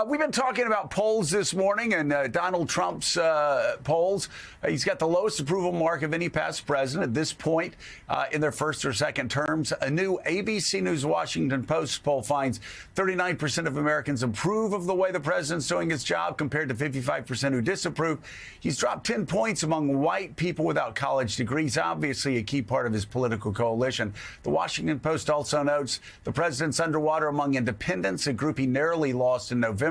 We've been talking about polls this morning and Donald Trump's polls. He's got the lowest approval mark of any past president at this point in their first or second terms. A new ABC News Washington Post poll finds 39% of Americans approve of the way the president's doing his job compared to 55% who disapprove. He's dropped 10 points among white people without college degrees, obviously a key part of his political coalition. The Washington Post also notes the president's underwater among independents, a group he narrowly lost in November.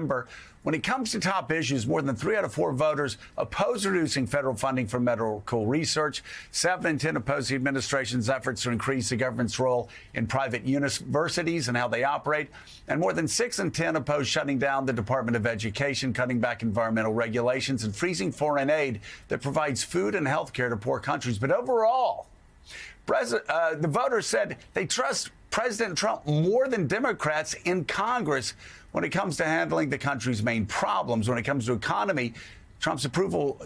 When it comes to top issues, more than 3 out of 4 voters oppose reducing federal funding for medical research. 7 in 10 oppose the administration's efforts to increase the government's role in private universities and how they operate. And more than 6 in 10 oppose shutting down the Department of Education, cutting back environmental regulations, and freezing foreign aid that provides food and health care to poor countries. But overall, the voters said they trust President Trump more than Democrats in Congress when it comes to handling the country's main problems. When it comes to economy, Trump's approval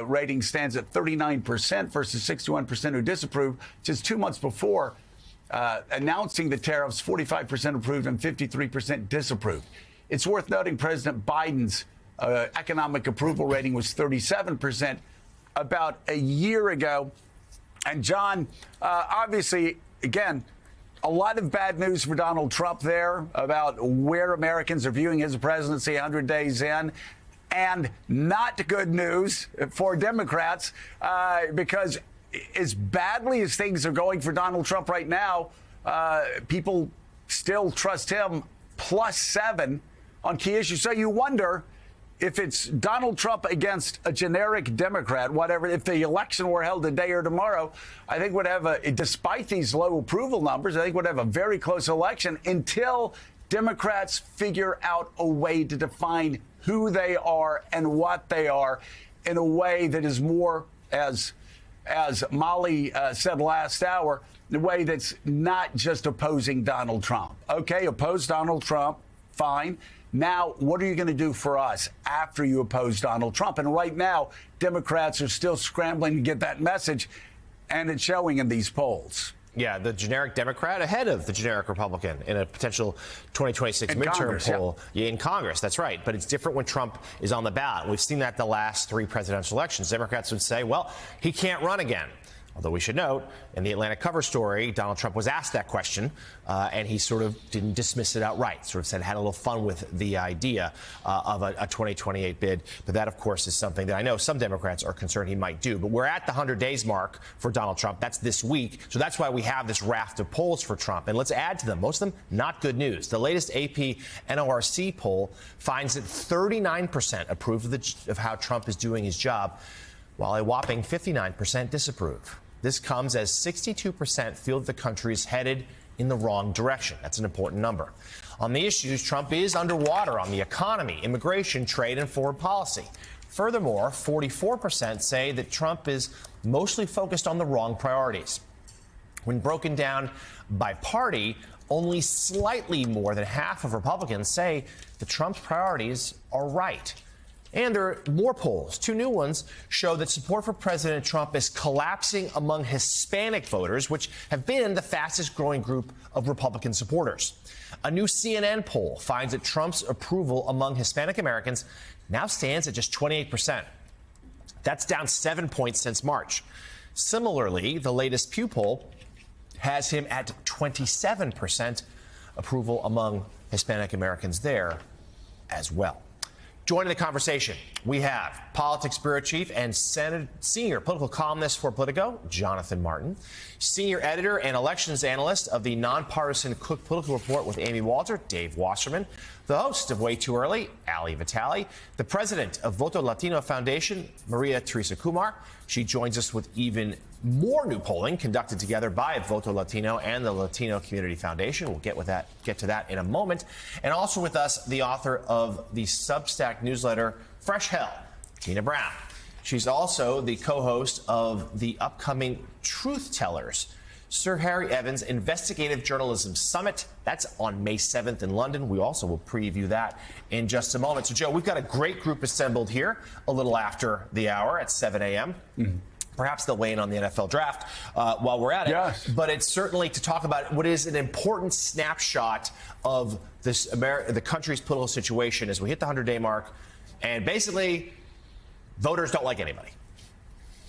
rating stands at 39% versus 61% who disapprove. Just 2 months before announcing the tariffs, 45% approved and 53% disapproved. It's worth noting President Biden's economic approval rating was 37% about a year ago. And John, obviously, again, a lot of bad news for Donald Trump there about where Americans are viewing his presidency 100 days in, and not good news for Democrats because as badly as things are going for Donald Trump right now, people still trust him +7 on key issues. So you wonder if it's Donald Trump against a generic Democrat, whatever, if the election were held today or tomorrow, I think would have despite these low approval numbers, I think would have a very close election until Democrats figure out a way to define who they are and what they are in a way that is more, as Molly said last hour, the way that's not just opposing Donald Trump. Okay, oppose Donald Trump, fine. Now, what are you going to do for us after you oppose Donald Trump? And right now, Democrats are still scrambling to get that message, and it's showing in these polls. Yeah, the generic Democrat ahead of the generic Republican in a potential 2026 midterm Congress, poll. Yeah, in Congress, that's right. But it's different when Trump is on the ballot. We've seen that the last 3 presidential elections. Democrats would say, well, he can't run again. Although we should note, in the Atlanta cover story, Donald Trump was asked that question, and he sort of didn't dismiss it outright, sort of said had a little fun with the idea of a 2028 bid. But that, of course, is something that I know some Democrats are concerned he might do. But we're at the 100 days mark for Donald Trump. That's this week. So that's why we have this raft of polls for Trump. And let's add to them. Most of them, not good news. The latest AP NORC poll finds that 39% approve of how Trump is doing his job, while a whopping 59% disapprove. This comes as 62% feel that the country is headed in the wrong direction. That's an important number. On the issues, Trump is underwater on the economy, immigration, trade, and foreign policy. Furthermore, 44% say that Trump is mostly focused on the wrong priorities. When broken down by party, only slightly more than half of Republicans say that Trump's priorities are right. And there are more polls. 2 new ones show that support for President Trump is collapsing among Hispanic voters, which have been the fastest growing group of Republican supporters. A new CNN poll finds that Trump's approval among Hispanic Americans now stands at just 28%. That's down 7 points since March. Similarly, the latest Pew poll has him at 27% approval among Hispanic Americans there as well. Joining the conversation, we have politics bureau chief and senior political columnist for Politico, Jonathan Martin, senior editor and elections analyst of the nonpartisan Cook Political Report with Amy Walter, Dave Wasserman, the host of Way Too Early, Ali Vitale, the president of Voto Latino Foundation, Maria Teresa Kumar. She joins us with even more new polling conducted together by Voto Latino and the Latino Community Foundation. We'll get to that in a moment. And also with us, the author of the Substack newsletter, Fresh Hell, Tina Brown. She's also the co-host of the upcoming Truth Tellers, Sir Harry Evans Investigative Journalism Summit. That's on May 7th in London. We also will preview that in just a moment. So, Joe, we've got a great group assembled here a little after the hour at 7 a.m. Perhaps they'll weigh in on the NFL draft while we're at it. Yes. But it's certainly to talk about what is an important snapshot of this the country's political situation as we hit the 100-day mark. And basically, voters don't like anybody.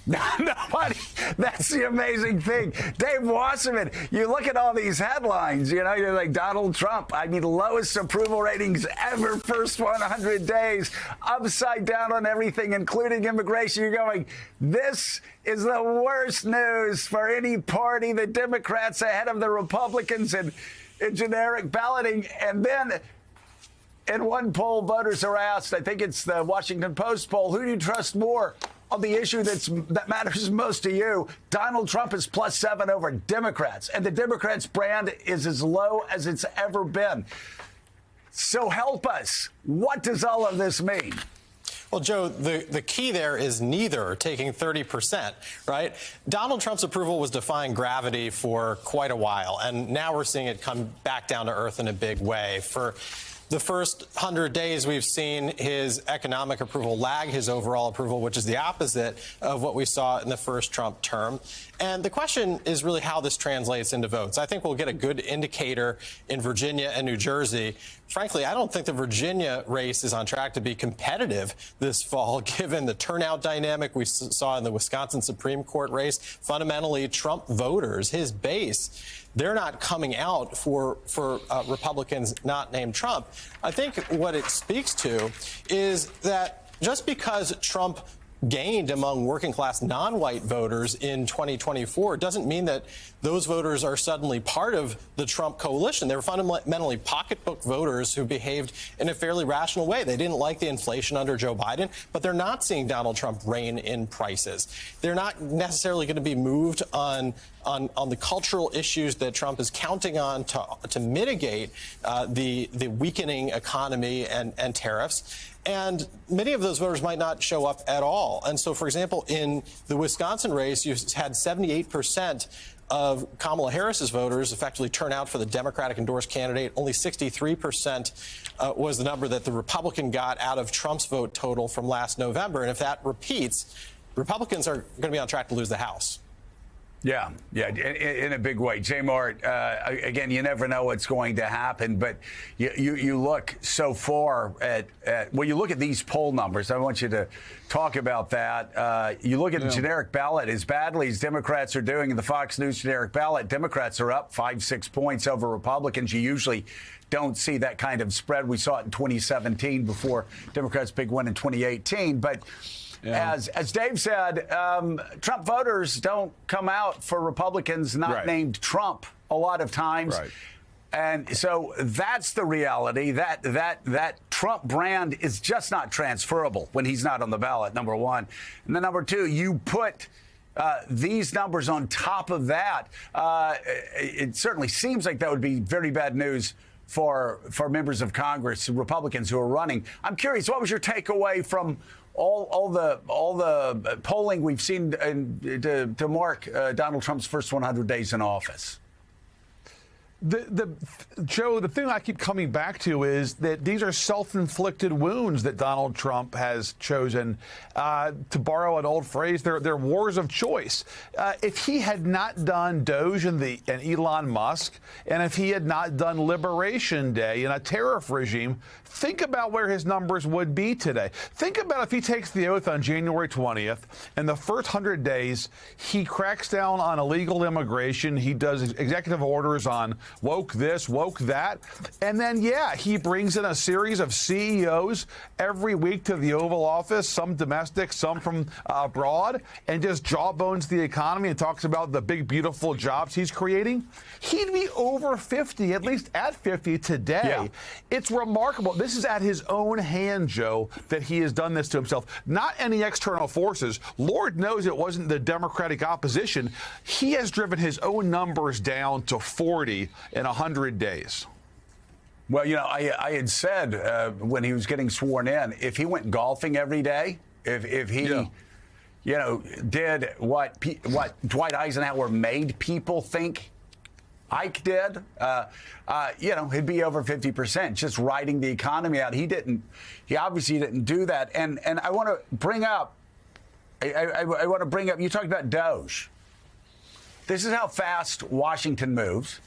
Nobody. That's the amazing thing. Dave Wasserman, you look at all these headlines, you know, you're like Donald Trump. I mean, lowest approval ratings ever, first 100 days, upside down on everything, including immigration. You're going, this is the worst news for any party. The Democrats ahead of the Republicans in generic balloting. And then in one poll, voters are asked, I think it's the Washington Post poll, who do you trust more on the issue that matters most to you? Donald Trump is +7 over Democrats, and the Democrats' brand is as low as it's ever been. So help us. What does all of this mean? Well, Joe, the key there is neither taking 30%, right? Donald Trump's approval was defying gravity for quite a while, and now we're seeing it come back down to earth in a big way. For the first 100 days, we've seen his economic approval lag his overall approval, which is the opposite of what we saw in the first Trump term. And the question is really how this translates into votes. I think we'll get a good indicator in Virginia and New Jersey. Frankly, I don't think the Virginia race is on track to be competitive this fall, given the turnout dynamic we saw in the Wisconsin Supreme Court race. Fundamentally, Trump voters, his base, they're not coming out for Republicans not named Trump. I think what it speaks to is that just because Trump gained among working class non-white voters in 2024 doesn't mean that those voters are suddenly part of the Trump coalition. They're fundamentally pocketbook voters who behaved in a fairly rational way. They didn't like the inflation under Joe Biden, but they're not seeing Donald Trump rein in prices. They're not necessarily going to be moved on the cultural issues that Trump is counting on to mitigate the weakening economy and tariffs. And many of those voters might not show up at all. And so, for example, in the Wisconsin race, you had 78% of Kamala Harris's voters effectively turn out for the Democratic endorsed candidate. Only 63% was the number that the Republican got out of Trump's vote total from last November. And if that repeats, Republicans are going to be on track to lose the House. Yeah, in a big way. J. Mart, again, you never know what's going to happen, but you look so far at you look at these poll numbers. I want you to talk about that. You look at the generic ballot, as badly as Democrats are doing in the Fox News generic ballot, Democrats are up 5-6 points over Republicans. You usually don't see that kind of spread. We saw it in 2017 before Democrats' big win in 2018, but as Dave said, Trump voters don't come out for Republicans not named Trump a lot of times. Right. And so that's the reality. That Trump brand is just not transferable when he's not on the ballot, number one. And then number two, you put these numbers on top of that. It certainly seems like that would be very bad news for members of Congress, Republicans who are running. I'm curious, what was your takeaway from all the polling we've seen to mark Donald Trump's first 100 days in office? Joe, the thing I keep coming back to is that these are self-inflicted wounds that Donald Trump has chosen. To borrow an old phrase, they're wars of choice. If he had not done Doge and Elon Musk, and if he had not done Liberation Day and a tariff regime, think about where his numbers would be today. Think about if he takes the oath on January 20th, and the first 100 days, he cracks down on illegal immigration. He does executive orders on woke this, woke that. And then, he brings in a series of CEOs every week to the Oval Office, some domestic, some from abroad, and just jawbones the economy and talks about the big, beautiful jobs he's creating. He'd be over 50, at least at 50 today. Yeah. It's remarkable. This is at his own hand, Joe, that he has done this to himself. Not any external forces. Lord knows it wasn't the Democratic opposition. He has driven his own numbers down to 40 in 100 days. Well, I had said when he was getting sworn in, if he went golfing every day, if he, did what Dwight Eisenhower made people think Ike did, he'd be over 50%, just riding the economy out. He obviously didn't do that. And I want to bring up I want to bring up, you talked about Doge. This is how fast Washington moves.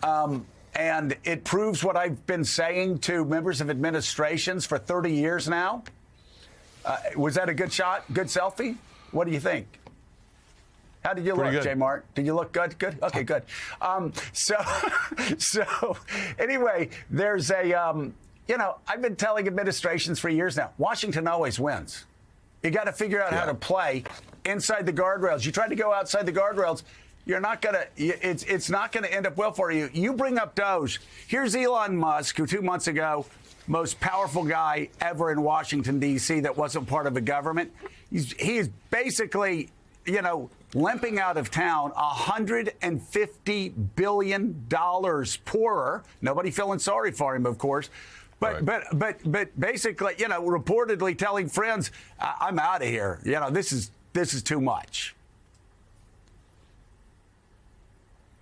And it proves what I've been saying to members of administrations for 30 years now. Was that a good shot? Good selfie? What do you think? How did you look, J. Mart? Did you look good? Good? Okay, good. So anyway, there's a, I've been telling administrations for years now, Washington always wins. You got to figure out how to play inside the guardrails. You try to go outside the guardrails, you're not going to, it's not going to end up well for you. You bring up Doge. Here's Elon Musk, who 2 months ago, most powerful guy ever in Washington, D.C. that wasn't part of a government. He is basically, limping out of town, $150 billion poorer. Nobody feeling sorry for him, of course. But basically, reportedly telling friends, I'm out of here. This is too much.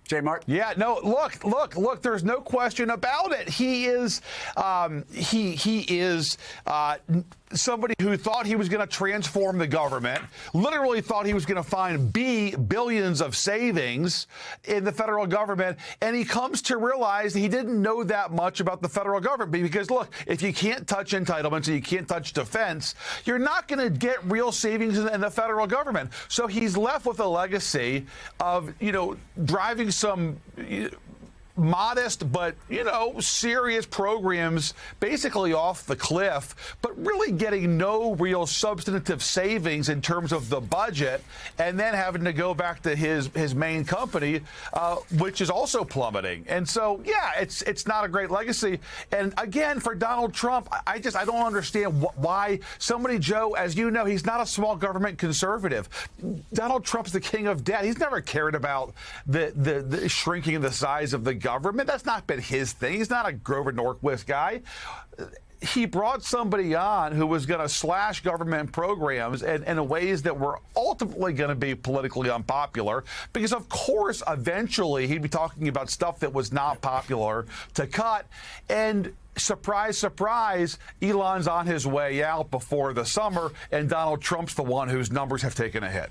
J. Mart? Yeah, no, look, there's no question about it. He is somebody who thought he was going to transform the government, literally thought he was going to find billions of savings in the federal government, and he comes to realize he didn't know that much about the federal government because, look, if you can't touch entitlements and you can't touch defense, you're not going to get real savings in the federal government. So he's left with a legacy of, driving some modest but, serious programs basically off the cliff, but really getting no real substantive savings in terms of the budget, and then having to go back to his main company, which is also plummeting. And so, yeah, it's not a great legacy. And again, for Donald Trump, I don't understand why somebody, Joe, as you know, he's not a small government conservative. Donald Trump's the king of debt. He's never cared about the shrinking of the size of the government. That's not been his thing. He's not a Grover Norquist guy. He brought somebody on who was going to slash government programs in ways that were ultimately going to be politically unpopular because, of course, eventually he'd be talking about stuff that was not popular to cut. And surprise, surprise, Elon's on his way out before the summer, and Donald Trump's the one whose numbers have taken a hit.